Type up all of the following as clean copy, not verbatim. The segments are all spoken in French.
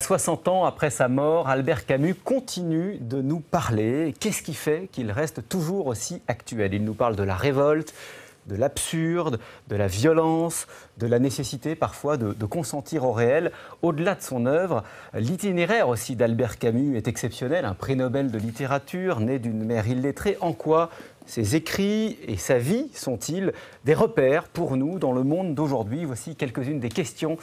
60 ans après sa mort, Albert Camus continue de nous parler. Qu'est-ce qui fait qu'il reste toujours aussi actuel? Il nous parle de la révolte, de l'absurde, de la violence, de la nécessité parfois de consentir au réel. Au-delà de son œuvre, l'itinéraire aussi d'Albert Camus est exceptionnel, un prix Nobel de littérature, né d'une mère illettrée. En quoi ses écrits et sa vie sont-ils des repères pour nous dans le monde d'aujourd'hui? Voici quelques-unes des questions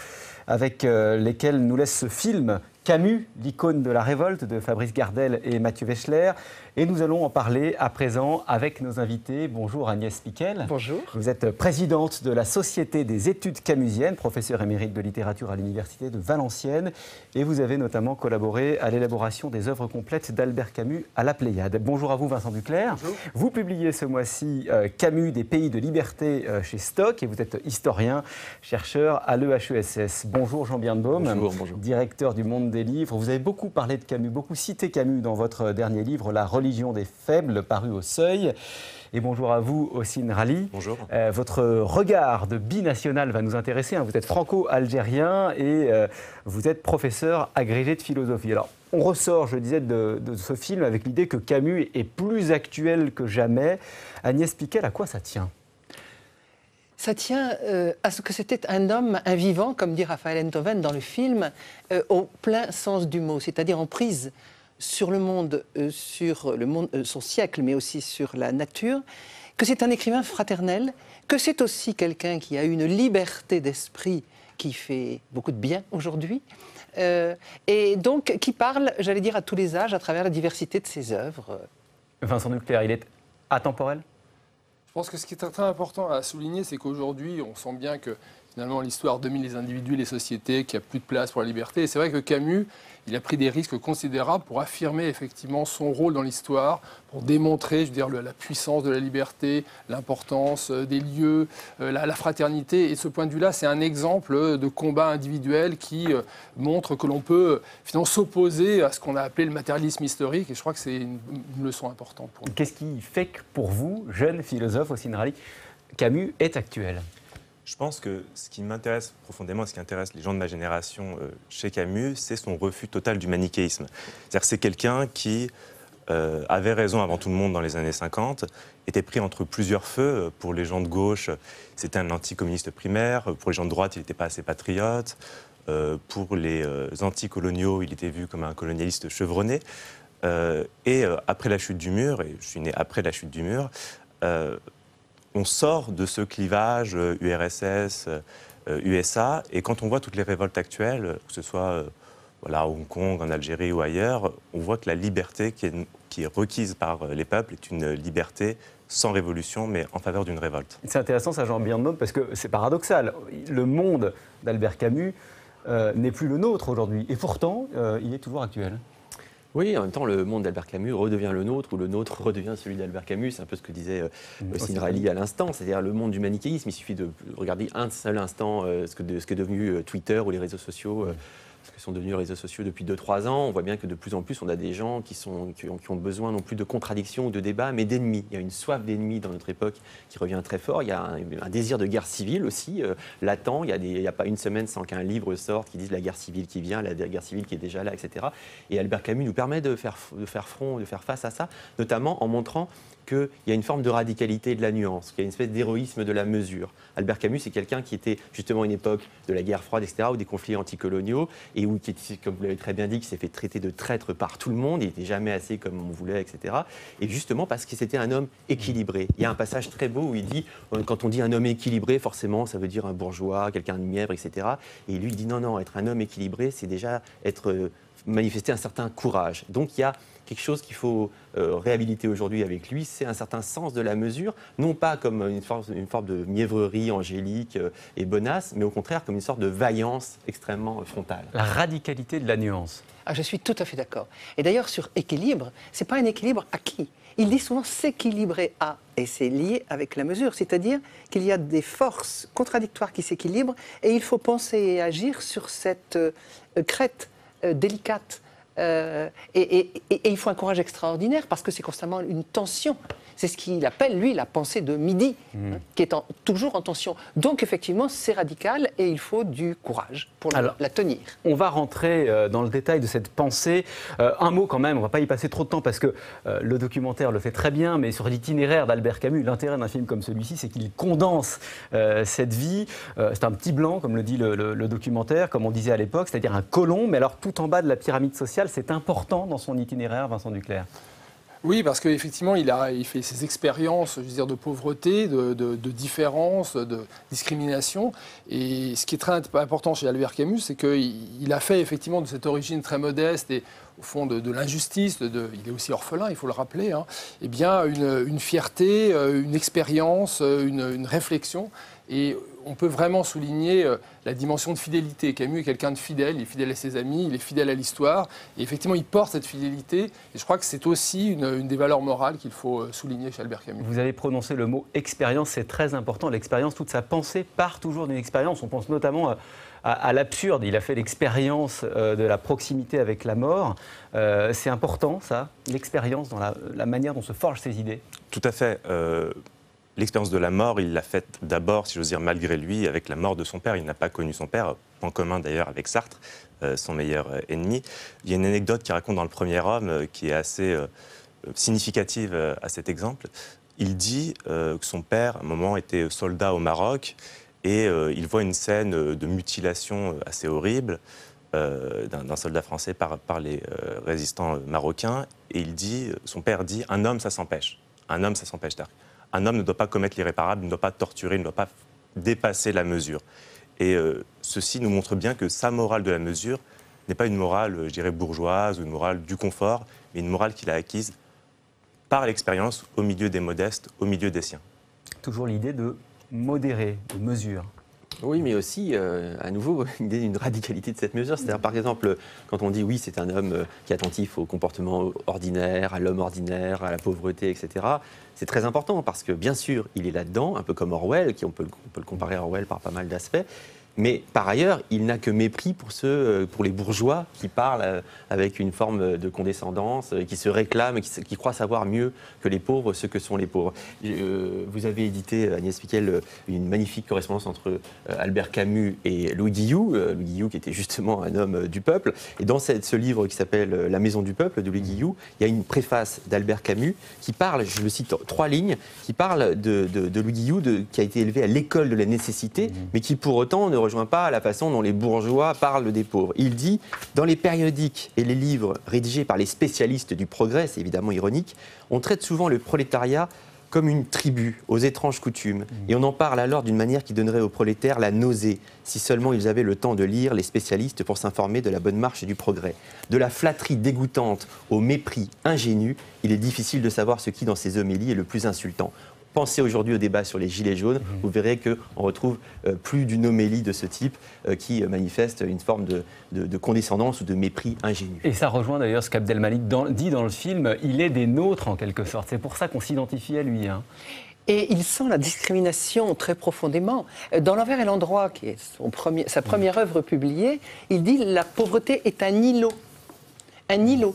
avec lesquelles nous laisse ce film Camus, l'icône de la révolte de Fabrice Gardel et Mathieu Wechsler. Et nous allons en parler à présent avec nos invités. Bonjour Agnès Piquel. Bonjour. Vous êtes présidente de la Société des études camusiennes, professeure émérite de littérature à l'Université de Valenciennes. Et vous avez notamment collaboré à l'élaboration des œuvres complètes d'Albert Camus à la Pléiade. Bonjour à vous Vincent Duclerc. Bonjour. Vous publiez ce mois-ci Camus des pays de liberté chez Stock et vous êtes historien, chercheur à l'EHESS. Bonjour Jean Birnbaum, bonjour. Directeur du Monde des livres. Vous avez beaucoup parlé de Camus, beaucoup cité Camus dans votre dernier livre, La religion des faibles, paru au Seuil. Et bonjour à vous, Ossine Rally. Bonjour. Votre regard de binational va nous intéresser. Vous êtes franco-algérien et vous êtes professeur agrégé de philosophie. Alors, on ressort, je disais, de ce film avec l'idée que Camus est plus actuel que jamais. Agnès Piquel, à quoi ça tient ? Ça tient à ce que c'était un homme, un vivant, comme dit Raphaël Enthoven dans le film, au plein sens du mot, c'est-à-dire en prise sur le monde, son siècle, mais aussi sur la nature, que c'est un écrivain fraternel, que c'est aussi quelqu'un qui a une liberté d'esprit qui fait beaucoup de bien aujourd'hui, et donc qui parle, j'allais dire, à tous les âges, à travers la diversité de ses œuvres. Vincent Duclerc, il est atemporel ? Je pense que ce qui est très important à souligner, c'est qu'aujourd'hui, on sent bien que finalement l'histoire domine les individus, les sociétés, qu'il n'y a plus de place pour la liberté. Et c'est vrai que Camus, il a pris des risques considérables pour affirmer effectivement son rôle dans l'histoire, pour démontrer, je veux dire, la puissance de la liberté, l'importance des lieux, la fraternité. Et de ce point de vue-là, c'est un exemple de combat individuel qui montre que l'on peut finalement s'opposer à ce qu'on a appelé le matérialisme historique. Et je crois que c'est une leçon importante pour nous. Qu'est-ce qui fait que pour vous, jeune philosophe Ossine Rally, Camus est actuel ? Je pense que ce qui m'intéresse profondément, ce qui intéresse les gens de ma génération chez Camus, c'est son refus total du manichéisme. C'est-à-dire que c'est quelqu'un qui avait raison avant tout le monde dans les années 50, était pris entre plusieurs feux. Pour les gens de gauche, c'était un anticommuniste primaire. Pour les gens de droite, il n'était pas assez patriote. Pour les anticoloniaux, il était vu comme un colonialiste chevronné. Et après la chute du mur, et je suis né après la chute du mur, on sort de ce clivage URSS, USA, et quand on voit toutes les révoltes actuelles, que ce soit à Hong Kong, en Algérie ou ailleurs, on voit que la liberté qui est requise par les peuples est une liberté sans révolution, mais en faveur d'une révolte. C'est intéressant ça, Jean Birnbaum, parce que c'est paradoxal. Le monde d'Albert Camus n'est plus le nôtre aujourd'hui, et pourtant, il est toujours actuel. Oui, en même temps, le monde d'Albert Camus redevient le nôtre, ou le nôtre redevient celui d'Albert Camus. C'est un peu ce que disait Ossine Rally à l'instant, c'est-à-dire le monde du manichéisme. Il suffit de regarder un seul instant ce qu'est devenu Twitter ou les réseaux sociaux, ce que sont devenus les réseaux sociaux depuis 2-3 ans. On voit bien que de plus en plus, on a des gens qui ont besoin non plus de contradictions ou de débats, mais d'ennemis. Il y a une soif d'ennemis dans notre époque qui revient très fort. Il y a un désir de guerre civile aussi, latent. Il n'y a pas une semaine sans qu'un livre sorte qui dise la guerre civile qui vient, la guerre civile qui est déjà là, etc. Et Albert Camus nous permet de faire front, de faire face à ça, notamment en montrant qu'il y a une forme de radicalité de la nuance, qu'il y a une espèce d'héroïsme de la mesure. Albert Camus, c'est quelqu'un qui était justement à une époque de la guerre froide, etc., ou des conflits anticoloniaux, et où, comme vous l'avez très bien dit, qui s'est fait traiter de traître par tout le monde, il n'était jamais assez comme on voulait, etc. Et justement parce que c'était un homme équilibré. Il y a un passage très beau où il dit, quand on dit un homme équilibré, forcément, ça veut dire un bourgeois, quelqu'un de mièvre, etc. Et lui, il dit non, être un homme équilibré, c'est déjà manifester un certain courage. Donc il y a quelque chose qu'il faut réhabiliter aujourd'hui avec lui, c'est un certain sens de la mesure, non pas comme une forme de mièvrerie angélique et bonasse, mais au contraire comme une sorte de vaillance extrêmement frontale. La radicalité de la nuance. Ah, je suis tout à fait d'accord. Et d'ailleurs, sur équilibre, ce n'est pas un équilibre acquis. Il dit souvent s'équilibrer à, et c'est lié avec la mesure, c'est-à-dire qu'il y a des forces contradictoires qui s'équilibrent et il faut penser et agir sur cette crête délicate. Et il faut un courage extraordinaire parce que c'est constamment une tension C'est ce qu'il appelle, lui, la pensée de midi, qui est toujours en tension. Donc, effectivement, c'est radical et il faut du courage pour la tenir. On va rentrer dans le détail de cette pensée. Un mot quand même, on ne va pas y passer trop de temps parce que le documentaire le fait très bien, mais sur l'itinéraire d'Albert Camus, l'intérêt d'un film comme celui-ci, c'est qu'il condense cette vie. C'est un petit blanc, comme le dit le documentaire, comme on disait à l'époque, c'est-à-dire un colon, mais alors tout en bas de la pyramide sociale, c'est important dans son itinéraire, Vincent Duclercq. Oui, parce qu'effectivement, il fait ses expériences, je veux dire, de pauvreté, de différence, de discrimination. Et ce qui est très important chez Albert Camus, c'est qu'il a fait effectivement de cette origine très modeste et au fond de l'injustice, il est aussi orphelin, il faut le rappeler, hein, eh bien une fierté, une expérience, une réflexion. Et on peut vraiment souligner la dimension de fidélité. Camus est quelqu'un de fidèle, il est fidèle à ses amis, il est fidèle à l'histoire. Et effectivement, il porte cette fidélité. Et je crois que c'est aussi une des valeurs morales qu'il faut souligner chez Albert Camus. Vous avez prononcé le mot expérience, c'est très important. L'expérience, toute sa pensée part toujours d'une expérience. On pense notamment à l'absurde. Il a fait l'expérience de la proximité avec la mort. C'est important, ça, l'expérience dans la manière dont se forgent ses idées. Tout à fait. L'expérience de la mort, il l'a faite d'abord, si j'ose dire, malgré lui, avec la mort de son père. Il n'a pas connu son père, en commun d'ailleurs avec Sartre, son meilleur ennemi. Il y a une anecdote qui raconte dans Le Premier Homme qui est assez significative à cet exemple. Il dit que son père, à un moment, était soldat au Maroc et il voit une scène de mutilation assez horrible d'un soldat français par les résistants marocains. Et son père dit « Un homme, ça s'empêche. Un homme, ça s'empêche d'arc. Un homme ne doit pas commettre l'irréparable, ne doit pas torturer, ne doit pas dépasser la mesure. » Et ceci nous montre bien que sa morale de la mesure n'est pas une morale, je dirais, bourgeoise ou une morale du confort, mais une morale qu'il a acquise par l'expérience au milieu des modestes, au milieu des siens. Toujours l'idée de modérer, de mesure. Oui, mais aussi, à nouveau, l'idée d'une radicalité de cette mesure. C'est-à-dire, par exemple, quand on dit oui, c'est un homme qui est attentif au comportement ordinaire, à l'homme ordinaire, à la pauvreté, etc., c'est très important parce que, bien sûr, il est là-dedans, un peu comme Orwell, on peut le comparer à Orwell par pas mal d'aspects. Mais par ailleurs, il n'a que mépris pour les bourgeois qui parlent avec une forme de condescendance, qui se réclament, qui croient savoir mieux que les pauvres ce que sont les pauvres. Vous avez édité, Agnès Piquel, une magnifique correspondance entre Albert Camus et Louis Guillou. Louis Guillou qui était justement un homme du peuple. Et dans ce livre qui s'appelle La Maison du peuple de Louis Guillou, il y a une préface d'Albert Camus qui parle, je le cite 3 lignes, qui parle de Louis Guillou qui a été élevé à l'école de la nécessité, mais qui pour autant ne rejoint pas la façon dont les bourgeois parlent des pauvres. Il dit « Dans les périodiques et les livres rédigés par les spécialistes du progrès, c'est évidemment ironique, on traite souvent le prolétariat comme une tribu, aux étranges coutumes. Et on en parle alors d'une manière qui donnerait aux prolétaires la nausée, si seulement ils avaient le temps de lire les spécialistes pour s'informer de la bonne marche et du progrès. De la flatterie dégoûtante au mépris ingénu, il est difficile de savoir ce qui, dans ces homélies, est le plus insultant. » Pensez aujourd'hui au débat sur les gilets jaunes, vous verrez qu'on retrouve plus d'une homélie de ce type qui manifeste une forme de condescendance ou de mépris ingénu. Et ça rejoint d'ailleurs ce qu'Abdelmalek dit dans le film, il est des nôtres en quelque sorte, c'est pour ça qu'on s'identifie à lui. Hein. Et il sent la discrimination très profondément. Dans L'Envers et l'Endroit, qui est sa première œuvre publiée, il dit « La pauvreté est un îlot. Un îlot. »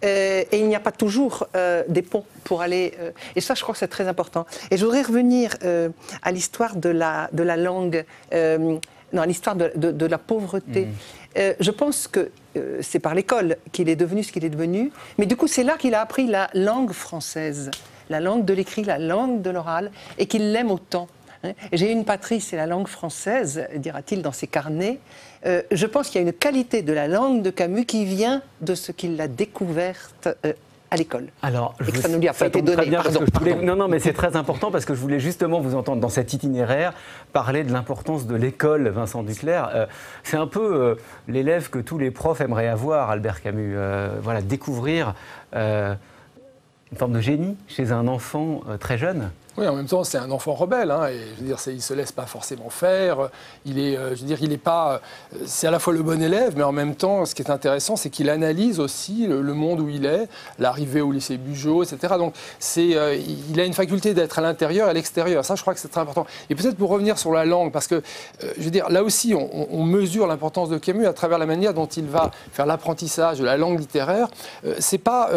Et il n'y a pas toujours des ponts pour aller... et ça, je crois que c'est très important. Et je voudrais revenir à l'histoire de la langue, non, à l'histoire de la pauvreté. Je pense que c'est par l'école qu'il est devenu ce qu'il est devenu, mais du coup, c'est là qu'il a appris la langue française, la langue de l'écrit, la langue de l'oral, et qu'il l'aime autant. J'ai une patrie, c'est la langue française, dira-t-il dans ses carnets. Je pense qu'il y a une qualité de la langue de Camus qui vient de ce qu'il a découverte à l'école. Alors, et que ça ne lui a pas été donné. Non, mais c'est très important parce que je voulais justement vous entendre dans cet itinéraire parler de l'importance de l'école, Vincent Duclercq. C'est un peu l'élève que tous les profs aimeraient avoir, Albert Camus. Voilà, découvrir une forme de génie chez un enfant très jeune. Oui, en même temps, c'est un enfant rebelle, hein, et je veux dire, il se laisse pas forcément faire. Il est, je veux dire, il est pas. C'est à la fois le bon élève, mais en même temps, ce qui est intéressant, c'est qu'il analyse aussi le monde où il est, l'arrivée au lycée Bugeaud, etc. Donc, il a une faculté d'être à l'intérieur et à l'extérieur. Ça, je crois que c'est très important. Et peut-être pour revenir sur la langue, parce que, je veux dire, là aussi, on mesure l'importance de Camus à travers la manière dont il va faire l'apprentissage de la langue littéraire. C'est pas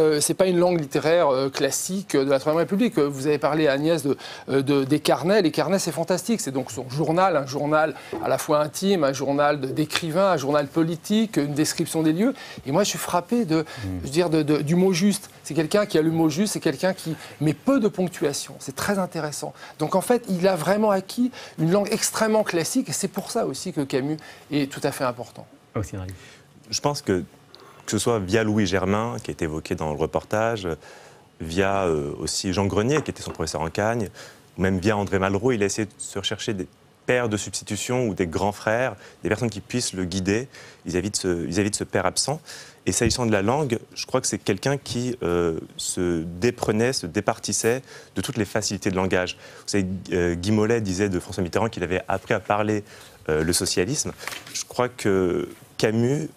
une langue littéraire classique de la Troisième République. Vous avez parlé, Agnès, des carnets. Les carnets, c'est fantastique. C'est donc son journal, un journal à la fois intime, un journal d'écrivain, un journal politique, une description des lieux. Et moi, je suis frappé je veux dire, du mot juste. C'est quelqu'un qui a le mot juste, c'est quelqu'un qui met peu de ponctuation. C'est très intéressant. Donc, en fait, il a vraiment acquis une langue extrêmement classique. Et c'est pour ça aussi que Camus est tout à fait important. Je pense que ce soit via Louis Germain, qui est évoqué dans le reportage, via aussi Jean Grenier, qui était son professeur en Cagne, ou même via André Malraux, il a essayé de se rechercher des pères de substitution ou des grands frères, des personnes qui puissent le guider vis-à-vis de ce père absent. Et s'agissant de la langue, je crois que c'est quelqu'un qui se déprenait, se départissait de toutes les facilités de langage. Vous savez, Guy Mollet disait de François Mitterrand qu'il avait appris à parler le socialisme. Je crois que Camus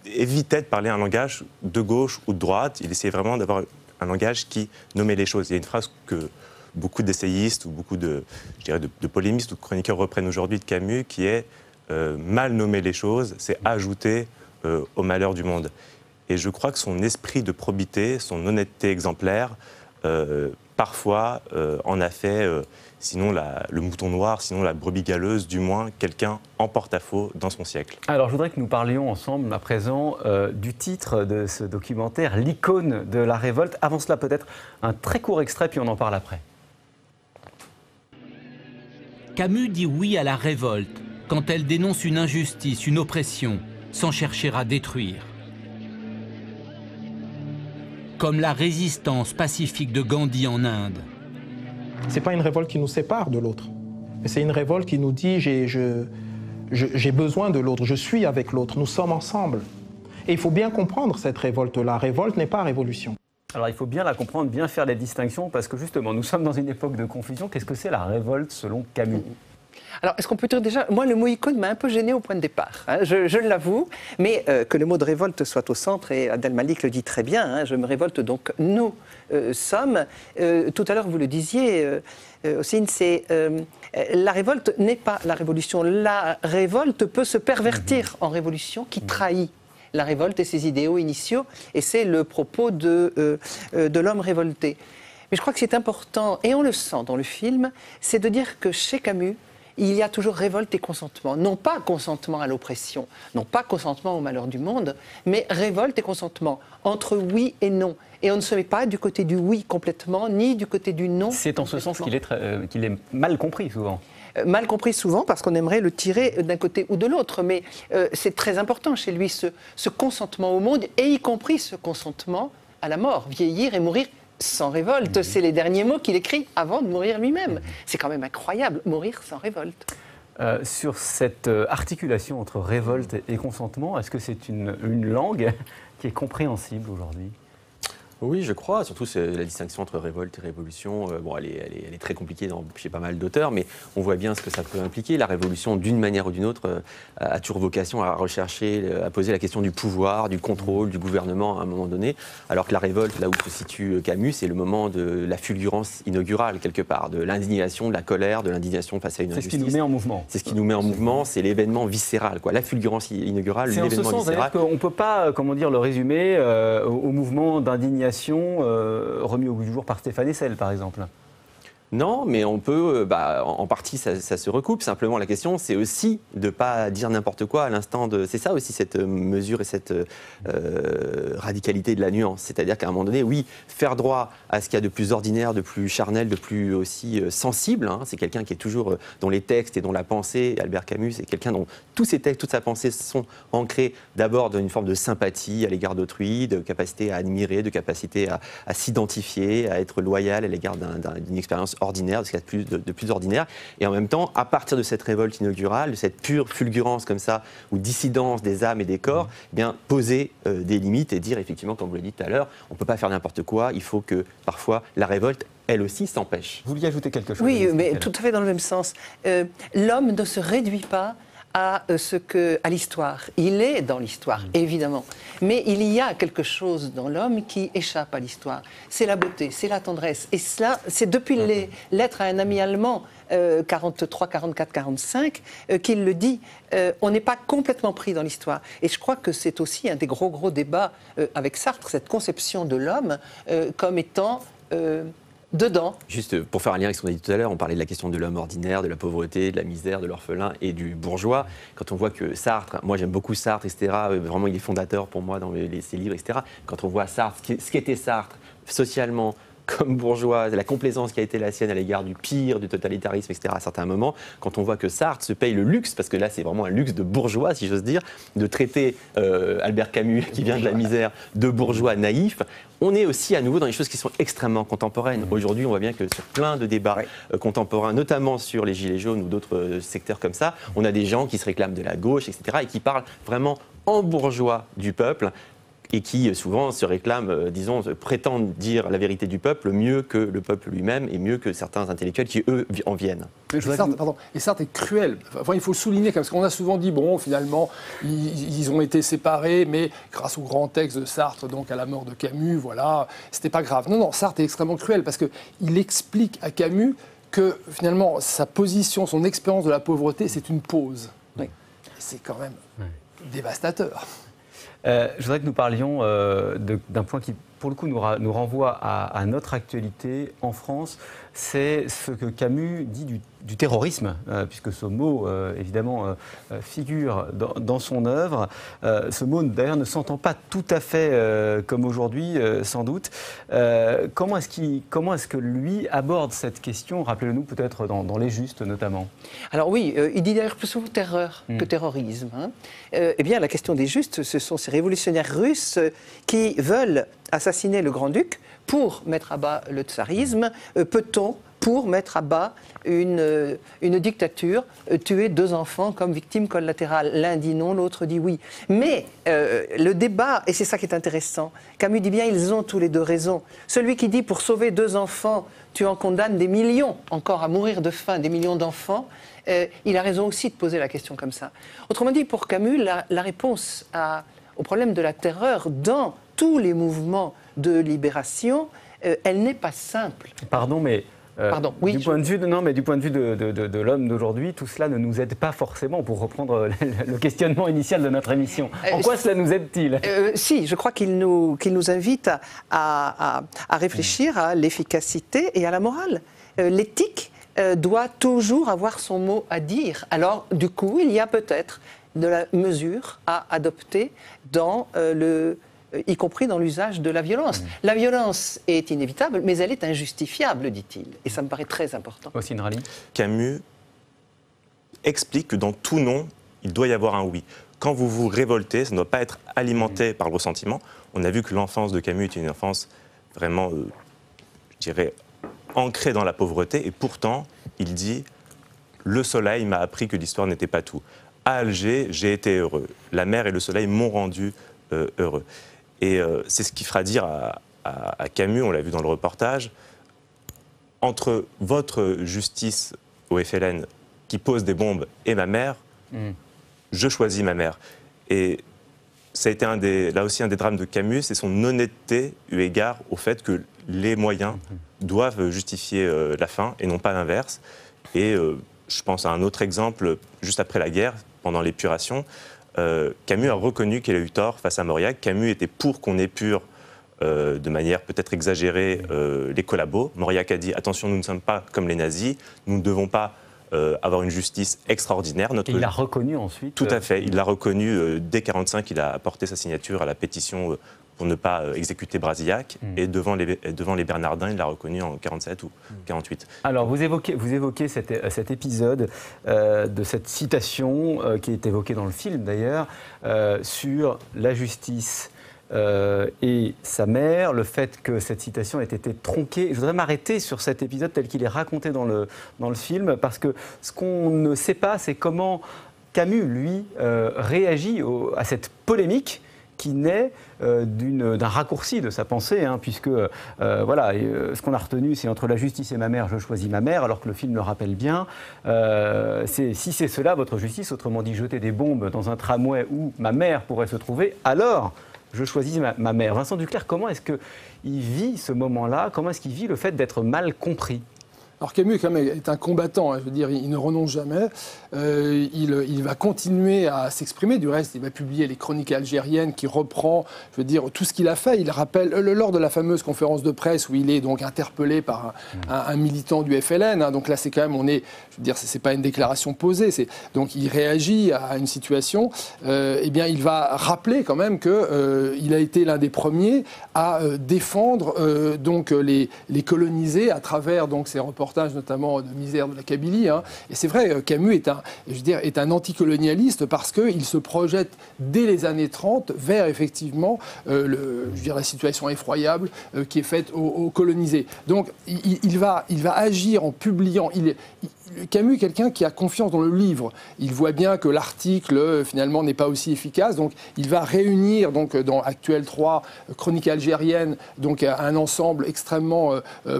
évitait de parler un langage de gauche ou de droite. Il essayait vraiment d'avoir un langage qui nommait les choses. Il y a une phrase que beaucoup d'essayistes ou beaucoup de polémistes ou de chroniqueurs reprennent aujourd'hui de Camus, qui est mal nommer les choses, c'est ajouter au malheur du monde. Et je crois que son esprit de probité, son honnêteté exemplaire, parfois en a fait, sinon le mouton noir, sinon la brebis galeuse, du moins quelqu'un en porte-à-faux dans son siècle. Alors je voudrais que nous parlions ensemble à présent du titre de ce documentaire, l'icône de la révolte. Avant cela peut-être un très court extrait, puis on en parle après. Camus dit oui à la révolte quand elle dénonce une injustice, une oppression, sans chercher à détruire. Comme la résistance pacifique de Gandhi en Inde. Ce n'est pas une révolte qui nous sépare de l'autre, mais c'est une révolte qui nous dit j'ai besoin de l'autre, je suis avec l'autre, nous sommes ensemble. Et il faut bien comprendre cette révolte. La révolte n'est pas révolution. Alors il faut bien la comprendre, bien faire les distinctions, parce que justement, nous sommes dans une époque de confusion. Qu'est-ce que c'est la révolte selon Camus ? Alors, est-ce qu'on peut dire déjà, moi, le mot icône m'a un peu gêné au point de départ, hein, je l'avoue, mais que le mot de révolte soit au centre, et Adel Malik le dit très bien, hein, je me révolte donc, nous sommes. Tout à l'heure, vous le disiez, Ossine, la révolte n'est pas la révolution. La révolte peut se pervertir en révolution qui trahit la révolte et ses idéaux initiaux, et c'est le propos de l'homme révolté. Mais je crois que c'est important, et on le sent dans le film, c'est de dire que chez Camus, il y a toujours révolte et consentement. Non pas consentement à l'oppression, non pas consentement au malheur du monde, mais révolte et consentement entre oui et non. Et on ne se met pas du côté du oui complètement, ni du côté du non. C'est en ce sens qu'il est mal compris souvent. Mal compris souvent parce qu'on aimerait le tirer d'un côté ou de l'autre. Mais c'est très important chez lui, ce consentement au monde, et y compris ce consentement à la mort, vieillir et mourir sans révolte. C'est les derniers mots qu'il écrit avant de mourir lui-même. C'est quand même incroyable, mourir sans révolte. Sur cette articulation entre révolte et consentement, est-ce que c'est une langue qui est compréhensible aujourd'hui ? Oui, je crois. Surtout, c'est la distinction entre révolte et révolution. Bon, elle est très compliquée chez pas mal d'auteurs, mais on voit bien ce que ça peut impliquer. La révolution, d'une manière ou d'une autre, a toujours vocation à rechercher, à poser la question du pouvoir, du contrôle, du gouvernement à un moment donné. Alors que la révolte, là où se situe Camus, c'est le moment de la fulgurance inaugurale, quelque part, de l'indignation, de la colère, de l'indignation face à une injustice. C'est ce qui nous met en mouvement. C'est ce qui nous met en mouvement, c'est l'événement viscéral, quoi. La fulgurance inaugurale, l'événement viscéral. C'est en ce sens, qu'on ne peut pas, le résumer au mouvement d'indignation remis au goût du jour par Stéphane Hessel, par exemple. Non, mais on peut, en partie, ça se recoupe. Simplement, la question, c'est aussi de ne pas dire n'importe quoi à l'instant de... C'est ça aussi, cette mesure et cette radicalité de la nuance. C'est-à-dire qu'à un moment donné, oui, faire droit à ce qu'il y a de plus ordinaire, de plus charnel, de plus aussi sensible. Hein, c'est quelqu'un qui est toujours, dont les textes et dont la pensée, Albert Camus, c'est quelqu'un dont tous ses textes, toute sa pensée sont ancrés d'abord dans une forme de sympathie à l'égard d'autrui, de capacité à admirer, de capacité à s'identifier, à être loyal à l'égard d'une expérience ordinaire, de ce qu'il y a de plus ordinaire. Et en même temps, à partir de cette révolte inaugurale, de cette pure fulgurance comme ça, ou dissidence des âmes et des corps, eh bien, poser des limites et dire effectivement, comme vous l'avez dit tout à l'heure, on ne peut pas faire n'importe quoi, il faut que parfois la révolte, elle aussi, s'empêche. Vous vouliez ajouter quelque chose? Oui, mais tout à fait dans le même sens. L'homme ne se réduit pas à l'histoire. Il est dans l'histoire, évidemment. Mais il y a quelque chose dans l'homme qui échappe à l'histoire. C'est la beauté, c'est la tendresse. Et cela, c'est depuis les lettres à un ami allemand, 43, 44, 45, qu'il le dit. On n'est pas complètement pris dans l'histoire. Et je crois que c'est aussi un des gros débats avec Sartre, cette conception de l'homme comme étant... dedans. Juste pour faire un lien avec ce qu'on a dit tout à l'heure, on parlait de la question de l'homme ordinaire, de la pauvreté, de la misère, de l'orphelin et du bourgeois. Quand on voit que Sartre, moi j'aime beaucoup Sartre, etc., vraiment il est fondateur pour moi dans ses livres, etc. Quand on voit Sartre, ce qu'était Sartre socialement, comme bourgeois, la complaisance qui a été la sienne à l'égard du pire, du totalitarisme, etc. à certains moments, quand on voit que Sartre se paye le luxe, parce que là c'est vraiment un luxe de bourgeois, si j'ose dire, de traiter Albert Camus, qui vient de la misère, de bourgeois naïf, on est aussi à nouveau dans des choses qui sont extrêmement contemporaines. Aujourd'hui, on voit bien que sur plein de débats contemporains, notamment sur les Gilets jaunes ou d'autres secteurs comme ça, on a des gens qui se réclament de la gauche, etc., et qui parlent vraiment en bourgeois du peuple, et qui souvent se réclament, prétendent dire la vérité du peuple mieux que le peuple lui-même et mieux que certains intellectuels qui, eux, en viennent. Et Sartre est cruel. Enfin, il faut le souligner, parce qu'on a souvent dit, bon, finalement, ils ont été séparés, mais grâce au grand texte de Sartre, donc à la mort de Camus, voilà, c'était pas grave. Non, Sartre est extrêmement cruel, parce qu'il explique à Camus que, finalement, sa position, son expérience de la pauvreté, c'est une pause. Oui. C'est quand même dévastateur. Je voudrais que nous parlions d'un point qui, pour le coup, nous renvoie à notre actualité en France. C'est ce que Camus dit du terrorisme, puisque ce mot, évidemment, figure dans son œuvre. Ce mot, d'ailleurs, ne s'entend pas tout à fait comme aujourd'hui, sans doute. Comment est-ce que lui aborde cette question? Rappelez-le nous peut-être dans Les Justes, notamment. Alors oui, il dit d'ailleurs plus souvent terreur que terrorisme. Hein. Eh bien, la question des Justes, ce sont ces révolutionnaires russes qui veulent assassiner le grand-duc pour mettre à bas le tsarisme. Peut-on, pour mettre à bas une dictature, tuer 2 enfants comme victimes collatérales? L'un dit non, l'autre dit oui. Mais le débat, et c'est ça qui est intéressant, Camus dit bien, ils ont tous les deux raison. Celui qui dit pour sauver 2 enfants, tu en condamnes des millions encore à mourir de faim, des millions d'enfants, il a raison aussi de poser la question comme ça. Autrement dit, pour Camus, la réponse au problème de la terreur dans tous les mouvements de libération, elle n'est pas simple. Pardon, mais oui, du point de vue de l'homme d'aujourd'hui, tout cela ne nous aide pas forcément, pour reprendre le questionnement initial de notre émission. En quoi cela nous aide-t-il? Si, je crois qu'il nous invite à réfléchir à l'efficacité et à la morale. L'éthique doit toujours avoir son mot à dire. Alors, du coup, il y a peut-être de la mesure à adopter y compris dans l'usage de la violence. La violence est inévitable, mais elle est injustifiable, dit-il. Et ça me paraît très important. Aussi, Rally. Camus explique que dans tout non, il doit y avoir un oui. Quand vous vous révoltez, ça ne doit pas être alimenté par le ressentiment. On a vu que l'enfance de Camus est une enfance vraiment, je dirais, ancrée dans la pauvreté. Et pourtant, il dit « Le soleil m'a appris que l'histoire n'était pas tout. À Alger, j'ai été heureux. La mer et le soleil m'ont rendu heureux. » Et c'est ce qui fera dire à Camus, on l'a vu dans le reportage, entre votre justice au FLN qui pose des bombes et ma mère, je choisis ma mère. Et ça a été là aussi un des drames de Camus, c'est son honnêteté eu égard au fait que les moyens doivent justifier la fin et non pas l'inverse. Et je pense à un autre exemple, juste après la guerre, pendant l'épuration, Camus a reconnu qu'il a eu tort face à Mauriac. Camus était pour qu'on épure de manière peut-être exagérée les collabos. Mauriac a dit « Attention, nous ne sommes pas comme les nazis, nous ne devons pas avoir une justice extraordinaire. » Et il l'a reconnu ensuite. Tout à fait. Il l'a reconnu dès 1945. Il a apporté sa signature à la pétition pour ne pas exécuter Brasillac. Et devant les Bernardins, il l'a reconnu en 1947 ou 1948. Alors, vous évoquez cet épisode de cette citation qui est évoquée dans le film d'ailleurs, sur la justice et sa mère, le fait que cette citation ait été tronquée. Je voudrais m'arrêter sur cet épisode tel qu'il est raconté dans le film, parce que ce qu'on ne sait pas, c'est comment Camus, lui, réagit à cette polémique qui naît d'un raccourci de sa pensée, hein, puisque ce qu'on a retenu, c'est entre la justice et ma mère, je choisis ma mère, alors que le film le rappelle bien. Si c'est cela, votre justice, autrement dit jeter des bombes dans un tramway où ma mère pourrait se trouver, alors je choisis ma mère. Vincent Duclercq, comment est-ce qu'il vit ce moment-là? Comment est-ce qu'il vit le fait d'être mal compris? Alors Camus quand même, est un combattant, hein, je veux dire, il ne renonce jamais, il va continuer à s'exprimer, du reste il va publier les chroniques algériennes qui reprend, je veux dire, tout ce qu'il a fait. Il rappelle, lors de la fameuse conférence de presse où il est donc interpellé par un militant du FLN, hein, donc là c'est quand même, je veux dire, c'est pas une déclaration posée, donc il réagit à une situation, eh bien il va rappeler quand même qu'il a été l'un des premiers à défendre donc les colonisés à travers donc ses reportages notamment de Misère de la Kabylie. Hein. Et c'est vrai, Camus est un anticolonialiste parce qu'il se projette dès les années 30 vers effectivement la situation effroyable qui est faite aux colonisés. Donc il va agir en publiant. Camus est quelqu'un qui a confiance dans le livre. Il voit bien que l'article, finalement, n'est pas aussi efficace. Donc, il va réunir, donc, dans Actuel 3, Chronique algérienne, donc, un ensemble extrêmement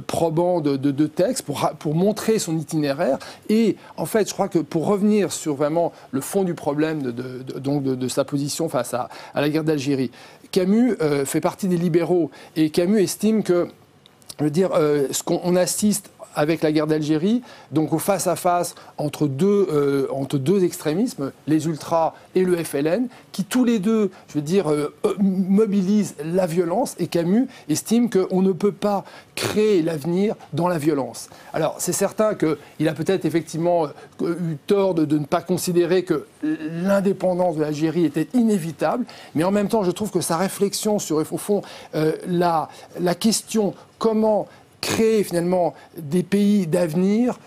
probant de textes pour montrer son itinéraire. Et, en fait, je crois que pour revenir sur vraiment le fond du problème de sa position face à la guerre d'Algérie, Camus fait partie des libéraux. Et Camus estime que, je veux dire, ce qu'on assiste avec la guerre d'Algérie, donc au face-à-face entre deux extrémismes, les ultras et le FLN, qui tous les deux, je veux dire, mobilisent la violence, et Camus estime qu'on ne peut pas créer l'avenir dans la violence. Alors, c'est certain qu'il a peut-être effectivement eu tort de ne pas considérer que l'indépendance de l'Algérie était inévitable, mais en même temps, je trouve que sa réflexion sur, au fond, la question comment créer finalement des pays d'avenir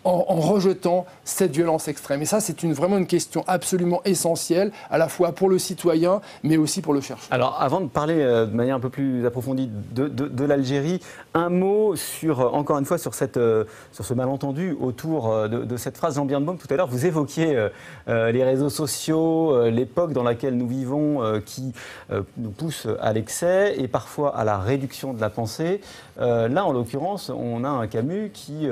en rejetant cette violence extrême. Et ça, c'est vraiment une question absolument essentielle, à la fois pour le citoyen, mais aussi pour le chercheur. Alors, avant de parler de manière un peu plus approfondie de l'Algérie, un mot encore une fois, sur ce malentendu autour de cette phrase. Jean Birnbaum, tout à l'heure, vous évoquiez les réseaux sociaux, l'époque dans laquelle nous vivons, qui nous pousse à l'excès et parfois à la réduction de la pensée. Là, en l'occurrence, on a un Camus qui...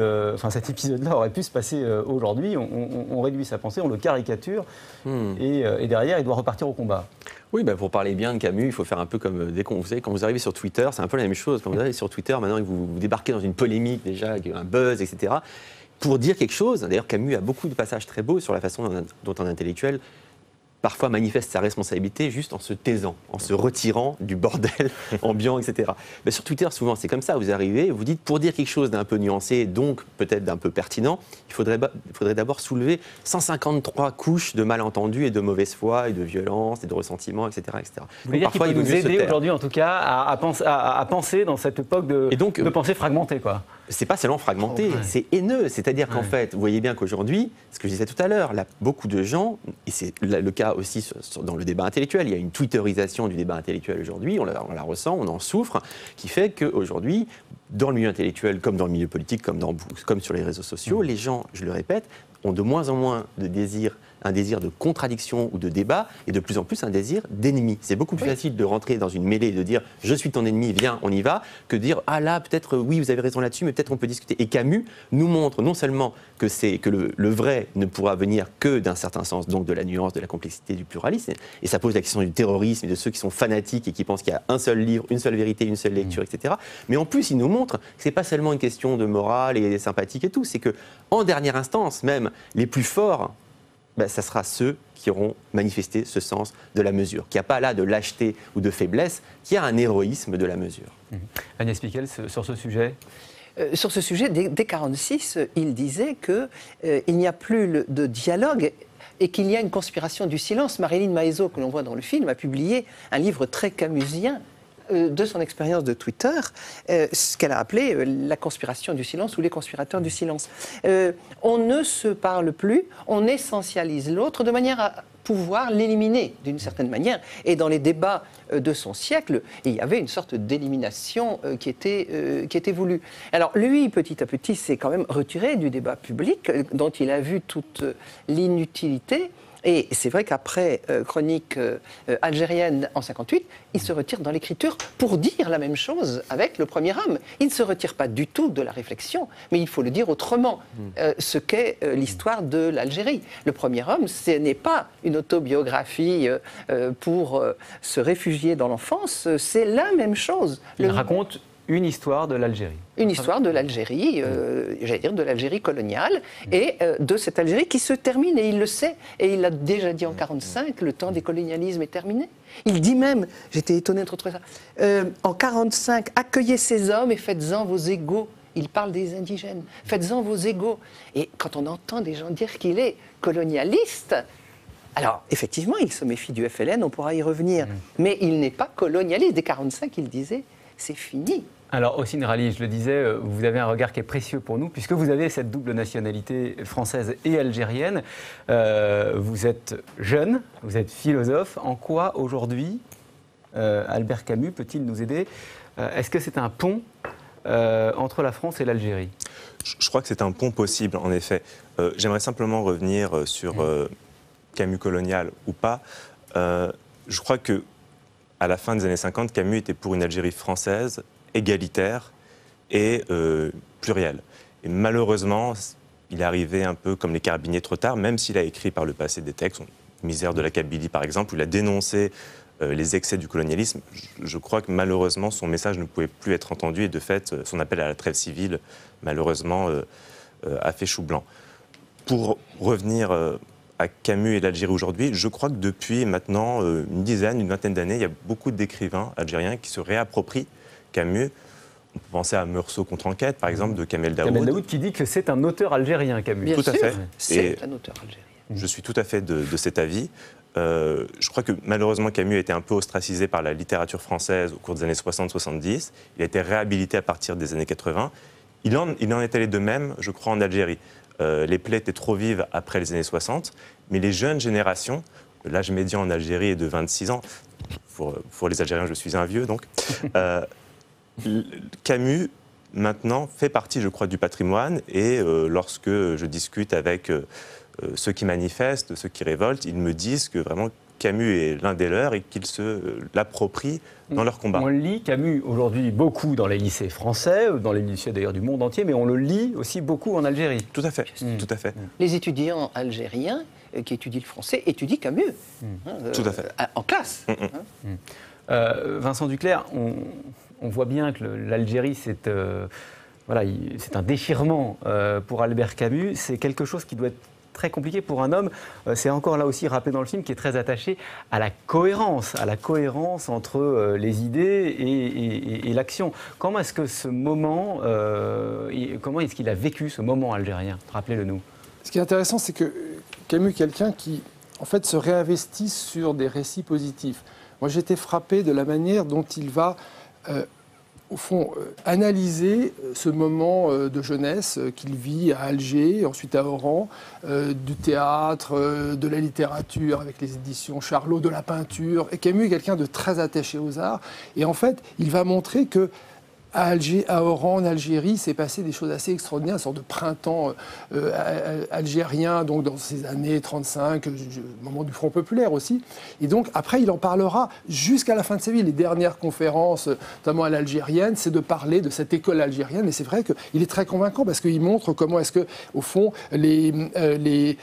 cet épisode-là aurait pu se passer aujourd'hui. On réduit sa pensée, on le caricature, et derrière, il doit repartir au combat. Oui, pour parler bien de Camus, il faut faire un peu comme vous savez, quand vous arrivez sur Twitter, c'est un peu la même chose. Quand vous arrivez sur Twitter, maintenant, vous débarquez dans une polémique déjà, un buzz, etc. Pour dire quelque chose, d'ailleurs, Camus a beaucoup de passages très beaux sur la façon dont un intellectuel parfois manifeste sa responsabilité juste en se taisant, en se retirant du bordel ambiant, etc. Mais sur Twitter, souvent, c'est comme ça. Vous arrivez, vous dites, pour dire quelque chose d'un peu nuancé, donc peut-être d'un peu pertinent, il faudrait d'abord soulever 153 couches de malentendus et de mauvaise foi et de violence et de ressentiment, etc. etc. Vous voulez dire qu'il peut nous aider aujourd'hui, en tout cas, à penser dans cette époque de pensée fragmentée, quoi. C'est pas seulement fragmenté, c'est haineux. C'est-à-dire qu'en fait, vous voyez bien qu'aujourd'hui, ce que je disais tout à l'heure, beaucoup de gens, et c'est le cas aussi dans le débat intellectuel, il y a une twitterisation du débat intellectuel aujourd'hui, on la ressent, on en souffre, qui fait qu'aujourd'hui, dans le milieu intellectuel, comme dans le milieu politique, comme sur les réseaux sociaux, les gens, je le répète, ont de moins en moins un désir de contradiction ou de débat, et de plus en plus un désir d'ennemi. C'est beaucoup plus facile de rentrer dans une mêlée et de dire « je suis ton ennemi, viens, on y va », que de dire « ah là, peut-être, oui, vous avez raison là-dessus, mais peut-être on peut discuter ». Et Camus nous montre non seulement que le vrai ne pourra venir que d'un certain sens, donc de la nuance, de la complexité, du pluralisme, et ça pose la question du terrorisme et de ceux qui sont fanatiques et qui pensent qu'il y a un seul livre, une seule vérité, une seule lecture, etc. Mais en plus, il nous montre que ce n'est pas seulement une question de morale et sympathique et tout, c'est qu'en dernière instance, même les plus forts, ça sera ceux qui auront manifesté ce sens de la mesure, qu'il n'y a pas là de lâcheté ou de faiblesse, qu'il y a un héroïsme de la mesure. Agnès Piquel, sur ce sujet sur ce sujet, dès 1946, il disait qu'il n'y a plus de dialogue et qu'il y a une conspiration du silence. Marilyn Maezot, que l'on voit dans le film, a publié un livre très camusien de son expérience de Twitter, ce qu'elle a appelé la conspiration du silence ou les conspirateurs du silence. On ne se parle plus, on essentialise l'autre de manière à pouvoir l'éliminer d'une certaine manière. Et dans les débats de son siècle, il y avait une sorte d'élimination qui était voulue. Alors lui, petit à petit, s'est quand même retiré du débat public, dont il a vu toute l'inutilité. Et c'est vrai qu'après Chronique algérienne en 58, il se retire dans l'écriture pour dire la même chose avec Le Premier Homme. Il ne se retire pas du tout de la réflexion, mais il faut le dire autrement, ce qu'est l'histoire de l'Algérie. Le Premier Homme, ce n'est pas une autobiographie pour se réfugier dans l'enfance, c'est la même chose. Il raconte une histoire de l'Algérie. Une histoire de l'Algérie, j'allais dire de l'Algérie coloniale, et de cette Algérie qui se termine, et il le sait, et il l'a déjà dit en 1945, le temps des colonialismes est terminé. Il dit même, j'étais étonné de retrouver ça, en 1945, accueillez ces hommes et faites-en vos égaux. Il parle des indigènes, faites-en vos égaux. Et quand on entend des gens dire qu'il est colonialiste, alors effectivement, il se méfie du FLN, on pourra y revenir, mais il n'est pas colonialiste. Dès 1945, il disait, c'est fini. Alors, Hossein Rali, je le disais, vous avez un regard qui est précieux pour nous, puisque vous avez cette double nationalité française et algérienne. Vous êtes jeune, vous êtes philosophe. En quoi, aujourd'hui, Albert Camus peut-il nous aider? Est-ce que c'est un pont entre la France et l'Algérie? Je crois que c'est un pont possible, en effet. J'aimerais simplement revenir sur Camus colonial ou pas. Je crois que à la fin des années 50, Camus était pour une Algérie française, égalitaire et plurielle. Et malheureusement, il est arrivé un peu comme les carabiniers trop tard, même s'il a écrit par le passé des textes, Misère de la Kabylie par exemple, où il a dénoncé les excès du colonialisme. Je crois que malheureusement, son message ne pouvait plus être entendu et de fait, son appel à la trêve civile, malheureusement, a fait chou blanc. Pour revenir à Camus et l'Algérie aujourd'hui, je crois que depuis maintenant une dizaine, une vingtaine d'années, il y a beaucoup d'écrivains algériens qui se réapproprient Camus. On peut penser à Meursault contre enquête, par exemple, de Kamel Daoud. Kamel Daoud qui dit que c'est un auteur algérien, Camus. Bien tout sûr, à fait. c'est un auteur algérien. Je suis tout à fait de cet avis. Je crois que malheureusement Camus a été un peu ostracisé par la littérature française au cours des années 60-70. Il a été réhabilité à partir des années 80. Il en est allé de même, je crois, en Algérie. Les plaies étaient trop vives après les années 60, mais les jeunes générations, l'âge médian en Algérie est de 26 ans, pour les Algériens je suis un vieux donc, Camus maintenant fait partie, je crois, du patrimoine et lorsque je discute avec ceux qui manifestent, ceux qui révoltent, ils me disent que vraiment Camus est l'un des leurs et qu'ils se l'approprient dans leur combat. On lit Camus aujourd'hui beaucoup dans les lycées français, dans les lycées d'ailleurs du monde entier, mais on le lit aussi beaucoup en Algérie. Tout à fait, tout à fait. Les étudiants algériens qui étudient le français étudient Camus, tout à fait. En classe. Vincent Duclercq, on voit bien que l'Algérie, c'est un déchirement pour Albert Camus. C'est quelque chose qui doit être très compliqué pour un homme. C'est encore là aussi rappelé dans le film, qui est très attaché à la cohérence entre les idées et l'action. Comment est-ce que ce moment, comment est-ce qu'il a vécu ce moment algérien? Rappelez-le nous. Ce qui est intéressant, c'est que Camus est quelqu'un qui, en fait, se réinvestit sur des récits positifs. Moi, j'ai été frappé de la manière dont il va au fond, analyser ce moment de jeunesse qu'il vit à Alger, ensuite à Oran, du théâtre, de la littérature avec les éditions Charlot, de la peinture. Et Camus est quelqu'un de très attaché aux arts. Et en fait, il va montrer que à Alger, à Oran, en Algérie, s'est passé des choses assez extraordinaires, une sorte de printemps algérien, donc dans ces années 35, moment du Front populaire aussi. Et donc, après, il en parlera jusqu'à la fin de sa vie. Les dernières conférences, notamment à l'algérienne, c'est de parler de cette école algérienne. Et c'est vrai qu'il est très convaincant parce qu'il montre comment est-ce que, au fond, les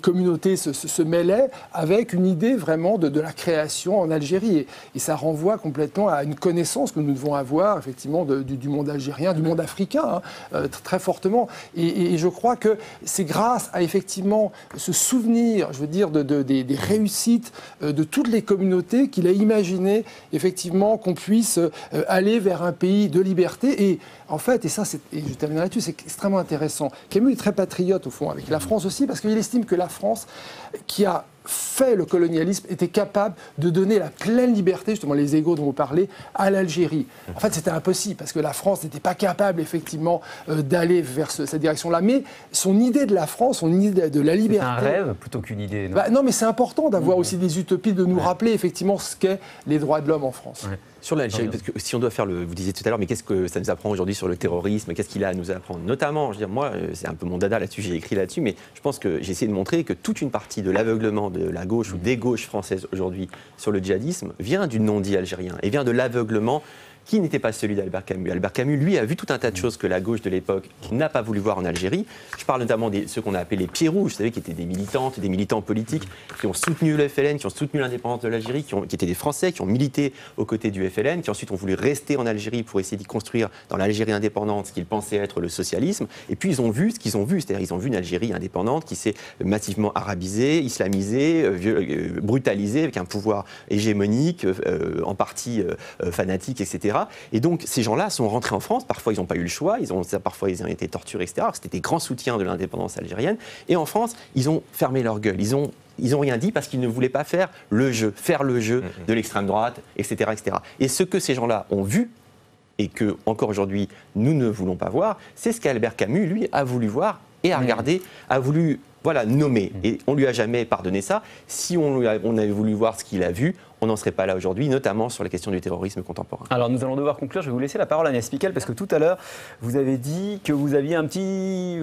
communautés se mêlaient avec une idée vraiment de la création en Algérie. Et ça renvoie complètement à une connaissance que nous devons avoir, effectivement, du monde algérien, du monde africain, très fortement. Et je crois que c'est grâce à, effectivement, ce souvenir, je veux dire, des réussites de toutes les communautés qu'il a imaginé, effectivement, qu'on puisse aller vers un pays de liberté. Et en fait, et je terminerai là-dessus, c'est extrêmement intéressant. Camus est très patriote, au fond, avec la France aussi, parce qu'il estime que la France, qui a fait le colonialisme, était capable de donner la pleine liberté, justement les égaux dont vous parlez, à l'Algérie. En fait, c'était impossible, parce que la France n'était pas capable, effectivement, d'aller vers cette direction-là. Mais son idée de la France, son idée de la liberté... C'est un rêve plutôt qu'une idée, non? Non, mais c'est important d'avoir aussi des utopies, de nous rappeler, effectivement, ce qu'est les droits de l'homme en France. Ouais. Sur l'Algérie, parce que si on doit faire vous disiez tout à l'heure, mais qu'est-ce que ça nous apprend aujourd'hui sur le terrorisme? Qu'est-ce qu'il a à nous apprendre? Notamment, je veux dire, moi, c'est un peu mon dada là-dessus, j'ai écrit là-dessus, mais je pense que j'ai essayé de montrer que toute une partie de l'aveuglement de la gauche ou des gauches françaises aujourd'hui sur le djihadisme vient du non-dit algérien et vient de l'aveuglement qui n'était pas celui d'Albert Camus. Albert Camus, lui, a vu tout un tas de choses que la gauche de l'époque n'a pas voulu voir en Algérie. Je parle notamment de ceux qu'on a appelés les pieds rouges, vous savez, qui étaient des militantes, des militants politiques, qui ont soutenu le FLN, qui ont soutenu l'indépendance de l'Algérie, qui étaient des Français, qui ont milité aux côtés du FLN, qui ensuite ont voulu rester en Algérie pour essayer d'y construire dans l'Algérie indépendante ce qu'ils pensaient être le socialisme. Et puis ils ont vu ce qu'ils ont vu, c'est-à-dire ils ont vu une Algérie indépendante qui s'est massivement arabisée, islamisée, brutalisée, avec un pouvoir hégémonique, en partie fanatique, etc. Et donc, ces gens-là sont rentrés en France. Parfois, ils n'ont pas eu le choix. Parfois, ils ont été torturés, etc. C'était des grands soutiens de l'indépendance algérienne. Et en France, ils ont fermé leur gueule. Ils ont rien dit parce qu'ils ne voulaient pas faire le jeu de l'extrême droite, etc., etc. Et ce que ces gens-là ont vu, et que, encore aujourd'hui, nous ne voulons pas voir, c'est ce qu'Albert Camus, lui, a voulu voir et a regardé, a voulu nommer. Et on ne lui a jamais pardonné ça. Si on avait voulu voir ce qu'il a vu, on n'en serait pas là aujourd'hui, notamment sur la question du terrorisme contemporain. Alors nous allons devoir conclure. Je vais vous laisser la parole à Agnès Pickel parce que tout à l'heure, vous avez dit que vous aviez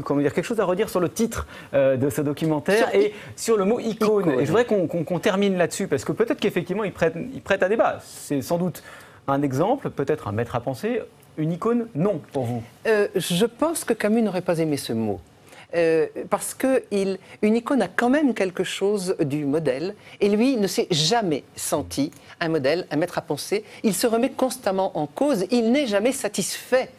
quelque chose à redire sur le titre de ce documentaire et sur le mot icône. Et je voudrais qu'on termine là-dessus parce que peut-être qu'effectivement, il prête à débat. C'est sans doute un exemple, peut-être un maître à penser. Une icône, non, pour vous. Je pense que Camus n'aurait pas aimé ce mot. Parce qu'une icône a quand même quelque chose du modèle, et lui ne s'est jamais senti un modèle, un maître à penser. Il se remet constamment en cause, il n'est jamais satisfait.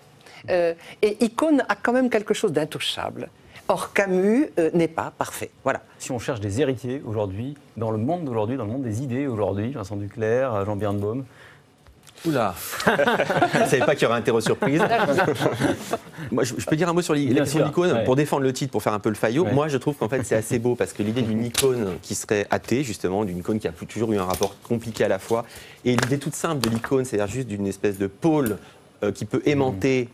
Et icône a quand même quelque chose d'intouchable. Or, Camus n'est pas parfait. Voilà. Si on cherche des héritiers aujourd'hui, dans le monde d'aujourd'hui, dans le monde des idées aujourd'hui, Vincent Duclercq, Jean Birnbaum. Oula. Je ne savais pas qu'il y aurait un terreau surprise. Moi, je peux dire un mot sur l'icône pour défendre le titre, pour faire un peu le faillot. Ouais. Moi, je trouve qu'en fait, c'est assez beau parce que l'idée d'une icône qui serait athée, justement, d'une icône qui a toujours eu un rapport compliqué à la foi, et l'idée toute simple de l'icône, c'est-à-dire juste d'une espèce de pôle qui peut aimanter,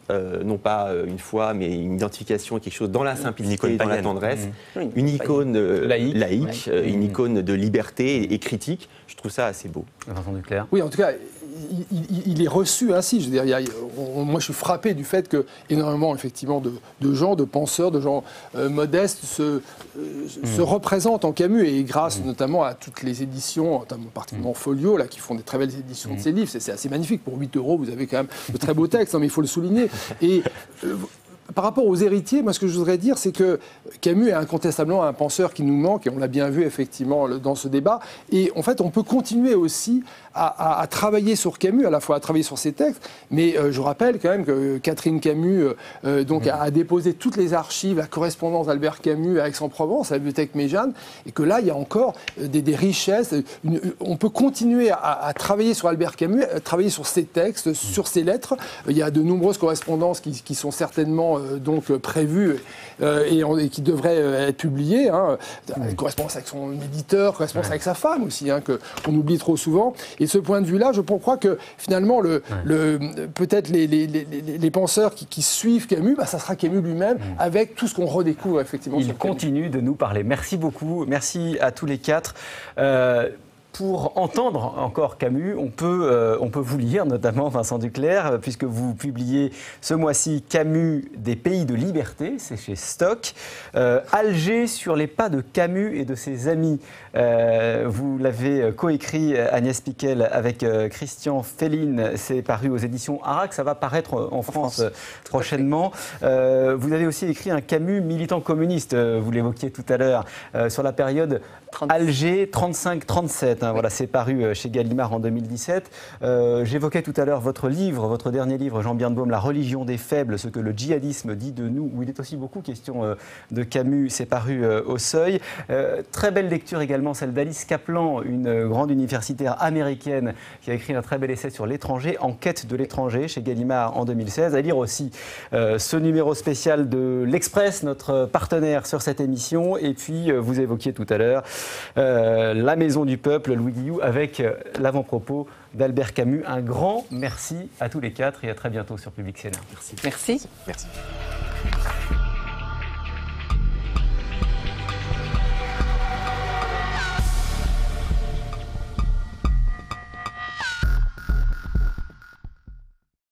non pas une foi, mais une identification, quelque chose dans la simplicité, dans la tendresse. Une icône laïque, une icône de liberté et critique. Je trouve ça assez beau. Vincent Duclercq. Oui, en tout cas, il est reçu ainsi. Je veux dire, moi, je suis frappé du fait que énormément, effectivement, de gens, de penseurs, de gens modestes se représentent en Camus, et grâce notamment à toutes les éditions, notamment particulièrement Folio, là, qui font des très belles éditions de ces livres. C'est assez magnifique. Pour 8 €, vous avez quand même de très beaux textes, mais il faut le souligner. Et par rapport aux héritiers, moi, ce que je voudrais dire, c'est que Camus est incontestablement un penseur qui nous manque, et on l'a bien vu, effectivement, dans ce débat. Et en fait, on peut continuer aussi à travailler sur Camus, à la fois à travailler sur ses textes, mais je rappelle quand même que Catherine Camus a déposé toutes les archives, la correspondance d'Albert Camus à Aix-en-Provence, à la bibliothèque Méjeanne, et que là, il y a encore des richesses. On peut continuer à travailler sur Albert Camus, à travailler sur ses textes, sur ses lettres. Il y a de nombreuses correspondances qui sont certainement prévues et qui devraient être publiées. Correspondance avec son éditeur, correspondance avec sa femme aussi, qu'on oublie trop souvent. Et de ce point de vue-là, je crois que finalement, peut-être les penseurs qui suivent Camus, ça sera Camus lui-même, avec tout ce qu'on redécouvre effectivement. Il continue de nous parler. Merci beaucoup. Merci à tous les quatre. Pour entendre encore Camus, on peut vous lire, notamment Vincent Duclercq, puisque vous publiez ce mois-ci Camus des pays de liberté, c'est chez Stock. Alger sur les pas de Camus et de ses amis. Vous l'avez coécrit, Agnès Pickel, avec Christian Féline. C'est paru aux éditions Arac. Ça va paraître en France prochainement. Vous avez aussi écrit un Camus militant communiste, vous l'évoquiez tout à l'heure, sur la période Alger 35-37. Voilà, c'est paru chez Gallimard en 2017. J'évoquais tout à l'heure votre dernier livre, Jean Birnbaum, La religion des faibles, ce que le djihadisme dit de nous, où il est aussi beaucoup question de Camus. C'est paru au Seuil. Très belle lecture également, celle d'Alice Kaplan, une grande universitaire américaine qui a écrit un très bel essai sur l'étranger, En quête de l'étranger, chez Gallimard en 2016. À lire aussi ce numéro spécial de l'Express, notre partenaire sur cette émission. Et puis, vous évoquiez tout à l'heure La Maison du Peuple, Louis Guillou, avec l'avant-propos d'Albert Camus. Un grand merci à tous les quatre et à très bientôt sur Public Sénat. Merci. Merci.